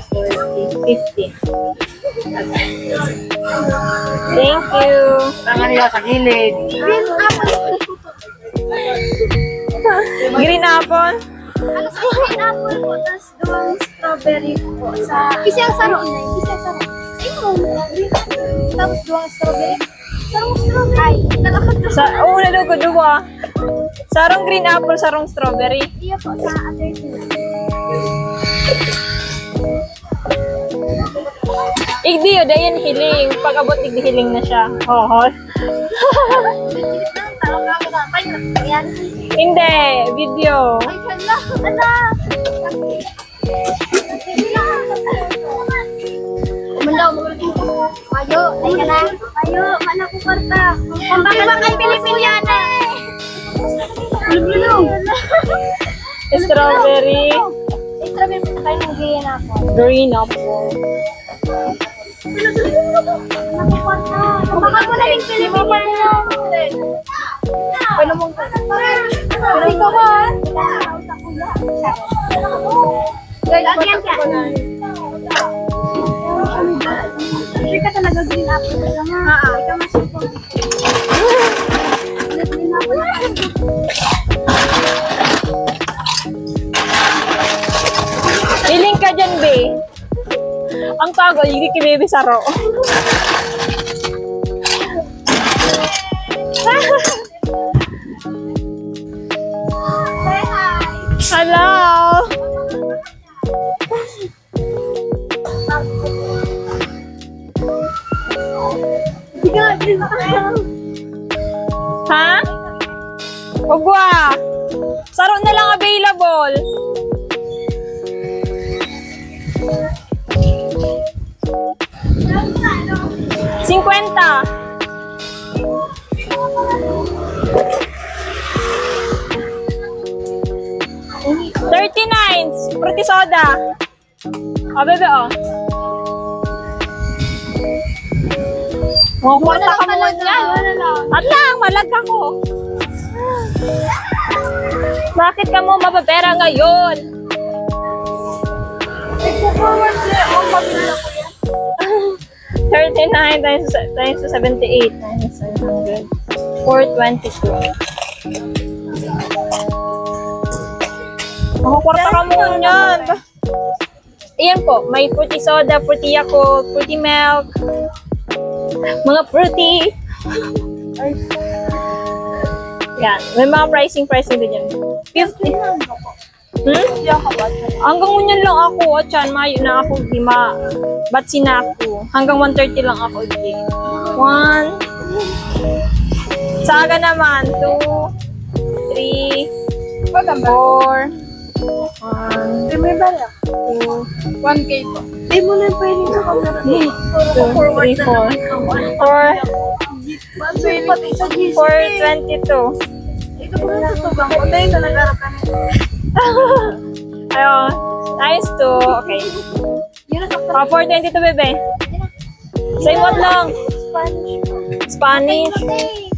40, 50. Thank you. Tangan nila sa gilid. Green apple. Green apple. Ano sa green apple po, tapos doon strawberry po. Isa ang saro na yun. Isa ang saro. Green apple. Tapos doon strawberry. Sarong strawberry. Ay, Una dugo duwa. Sarong green apple, sarong strawberry. iya po sa other two. Igdi yun, dayan hiling. Pag-abot igdi hiling na siya. Oo. Ayan. Hindi, video. Ay, hala. Hala. Umandaw, magaling ko. Mayo, ay ka na. Mayo, mana ko karta. Pambakan kay Pilipiniana. Bulong. Strawberry. Strawberry po tayo ng green apple. Green apple. Pambakan ko na yung Pilipiniana. Paano mong Ay, ka ba? Lagyan ka. Sure ka talaga green apple ka nga. Ikaw masipag. Green apple. Hiling ka dyan, be. Ang tago, hindi kibebe saro. Hello. Ha? Ugwa. Saro na lang available. $50. 39, fruity soda. O, bebe, o. Oh, kwarta ka mo dyan. At lang, malag ako. Bakit ka mo mapapera ngayon? Forward siya. Oh, mabila ko yan. 39 times 78 times 700. 422. Kwarta ka mo yan. Ayan po, may fruity soda, fruity Yakult, fruity milk, mga fruity. Yan, may mga pricing din yan. 50. Hanggang ngunyan lang ako, atyan, mayo na ako, di ma, batsi na ako. Hanggang 1:30 lang ako, di. 1. Saga naman, 2, 3, 4, 1, May bala. 2, 1K po. Di mo na pwede sa camera. 2, 3, 4, 422. Ito po na ito bang? O tayo sa nag-arap ka na. Ayun, times 2, okay. 422, bebe. Same what lang. Spanish po. Spanish. Okay.